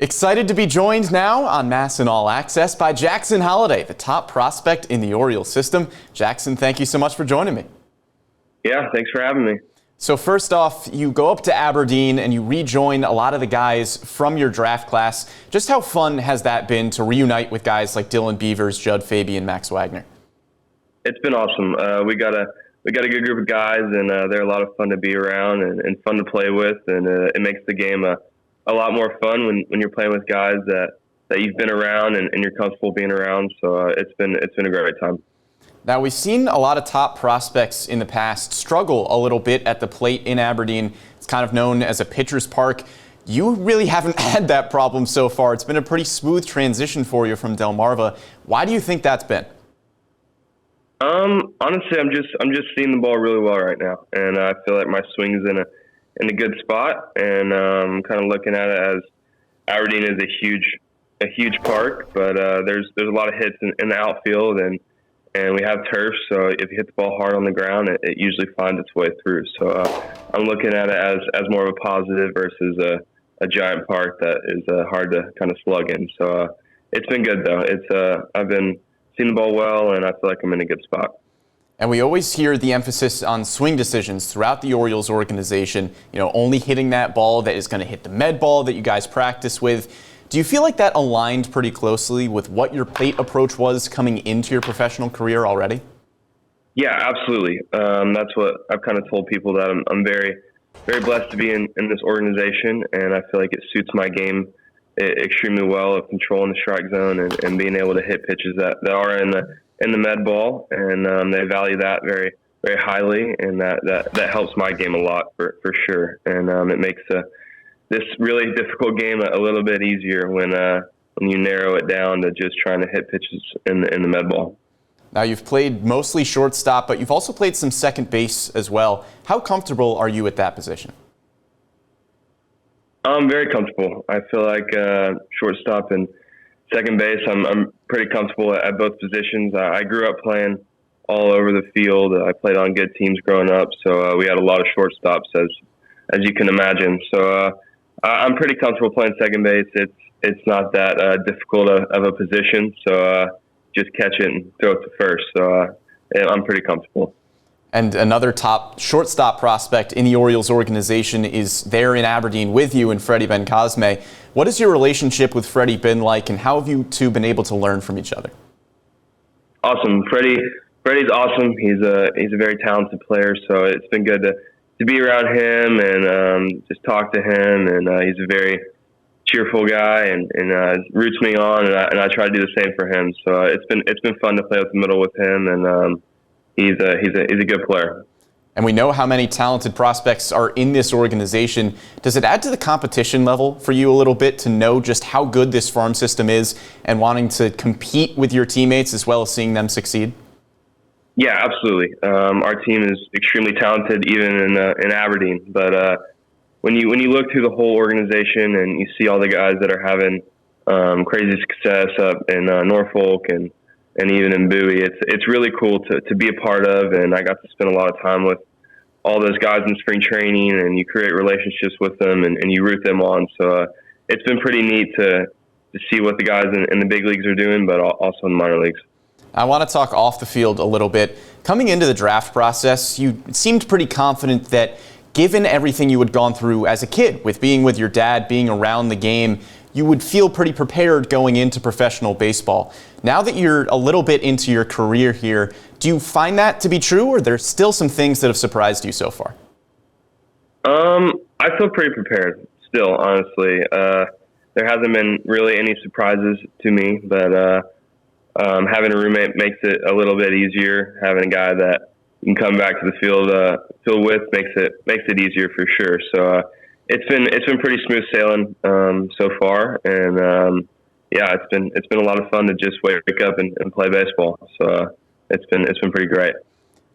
Excited to be joined now on MASN All Access by Jackson Holliday, the top prospect in the Orioles system. Jackson, thank you so much for joining me. Yeah, thanks for having me. So first off, you go up to Aberdeen and you rejoin a lot of the guys from your draft class. Just how fun has that been to reunite with guys like Dylan Beavers, Judd Fabian, Max Wagner? It's been awesome. We got a good group of guys, and they're a lot of fun to be around and fun to play with, and it makes the game a lot more fun when you're playing with guys that you've been around and you're comfortable being around. So it's been a great time. Now, we've seen a lot of top prospects in the past struggle a little bit at the plate in Aberdeen. It's kind of known as a pitcher's park. You really haven't had that problem so far. It's been a pretty smooth transition for you from Delmarva. Why do you think that's been? Honestly, I'm just seeing the ball really well right now, and I feel like my swing is in a good spot, and I'm kind of looking at it as Aberdeen is a huge park, but there's a lot of hits in the outfield, and we have turf, so if you hit the ball hard on the ground, it usually finds its way through. So I'm looking at it as more of a positive versus a giant park that is hard to kind of slug in. So it's been good though. I've been seeing the ball well, and I feel like I'm in a good spot. And we always hear the emphasis on swing decisions throughout the Orioles organization, only hitting that ball that is going to hit the med ball that you guys practice with. Do you feel like that aligned pretty closely with what your plate approach was coming into your professional career already? Yeah, absolutely. That's what I've kind of told people, that I'm very, very blessed to be in this organization, and I feel like it suits my game extremely well, of controlling the strike zone and being able to hit pitches that are in the med ball, and they value that very, very highly, and that helps my game a lot for sure. And it makes this really difficult game a little bit easier when you narrow it down to just trying to hit pitches in the med ball. Now, you've played mostly shortstop, but you've also played some second base as well. How comfortable are you at that position? I'm very comfortable. I feel like shortstop and second base, I'm pretty comfortable at both positions. I grew up playing all over the field. I played on good teams growing up, so we had a lot of shortstops, as you can imagine. So I'm pretty comfortable playing second base. It's not that difficult of a position, so just catch it and throw it to first. So I'm pretty comfortable. And another top shortstop prospect in the Orioles organization is there in Aberdeen with you, and Freddie Ben. What is your relationship with Freddie Ben like, and how have you two been able to learn from each other? Awesome. Freddie's awesome. He's a very talented player, so it's been good to be around him and just talk to him. And he's a very cheerful guy and roots me on, and I try to do the same for him. So it's been fun to play with the middle with him, and he's a good player. And we know how many talented prospects are in this organization. Does it add to the competition level for you a little bit to know just how good this farm system is and wanting to compete with your teammates as well as seeing them succeed? Yeah, absolutely. Our team is extremely talented, even in Aberdeen. But when you look through the whole organization and you see all the guys that are having crazy success up in Norfolk and even in Bowie, it's really cool to be a part of, and I got to spend a lot of time with all those guys in spring training, and you create relationships with them and you root them on. So it's been pretty neat to see what the guys in the big leagues are doing, but also in the minor leagues. I want to talk off the field a little bit. Coming into the draft process, you seemed pretty confident that given everything you had gone through as a kid, with being with your dad, being around the game, you would feel pretty prepared going into professional baseball. Now that you're a little bit into your career here, do you find that to be true, or are there still some things that have surprised you so far? I feel pretty prepared still, honestly. There hasn't been really any surprises to me, but having a roommate makes it a little bit easier. Having a guy that you can come back to the field with makes it easier for sure. So it's been pretty smooth sailing so far, and yeah, it's been a lot of fun to just wake up and play baseball. So it's been pretty great.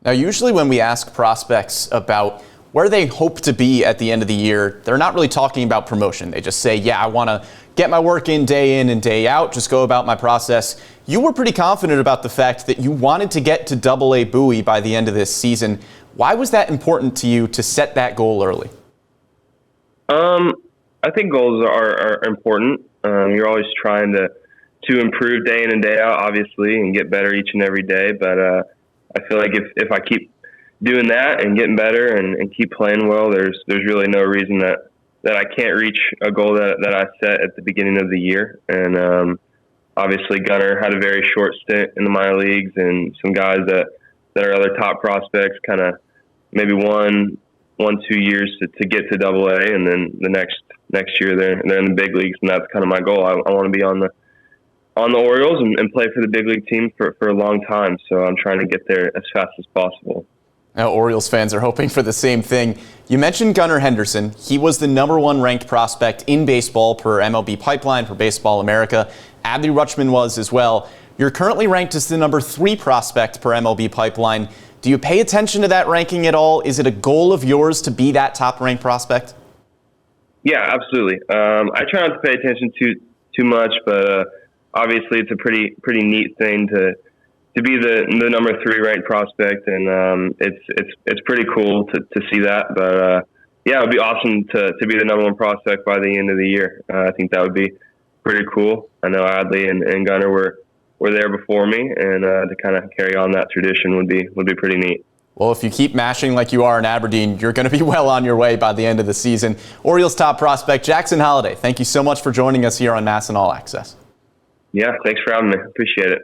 Now, usually when we ask prospects about where they hope to be at the end of the year, they're not really talking about promotion. They just say, yeah, I want to get my work in and day out, just go about my process. You were pretty confident about the fact that you wanted to get to Double-A Bowie by the end of this season. Why was that important to you to set that goal early? I think goals are important. You're always trying to improve day in and day out, obviously, and get better each and every day. But I feel like if I keep doing that and getting better and keep playing well, there's really no reason that I can't reach a goal that I set at the beginning of the year. And obviously, Gunnar had a very short stint in the minor leagues, and some guys that are other top prospects kind of maybe 1-2 years to get to AA, and then the next year they're in the big leagues, and that's kind of my goal. I want to be on the Orioles and play for the big league team for a long time. So I'm trying to get there as fast as possible. Now, Orioles fans are hoping for the same thing. You mentioned Gunnar Henderson. He was the #1 ranked prospect in baseball per MLB Pipeline, per Baseball America. Adley Rutschman was as well. You're currently ranked as the #3 prospect per MLB Pipeline. Do you pay attention to that ranking at all? Is it a goal of yours to be that top-ranked prospect? Yeah, absolutely. I try not to pay attention too much, but obviously it's a pretty neat thing to be the #3 ranked prospect, and it's pretty cool to see that. But yeah, it would be awesome to be the #1 prospect by the end of the year. I think that would be pretty cool. I know Adley and Gunnar were there before me, and to kind of carry on that tradition would be pretty neat. Well, if you keep mashing like you are in Aberdeen, you're going to be well on your way by the end of the season. Orioles top prospect Jackson Holliday, thank you so much for joining us here on MASN All Access. Yeah, thanks for having me. Appreciate it.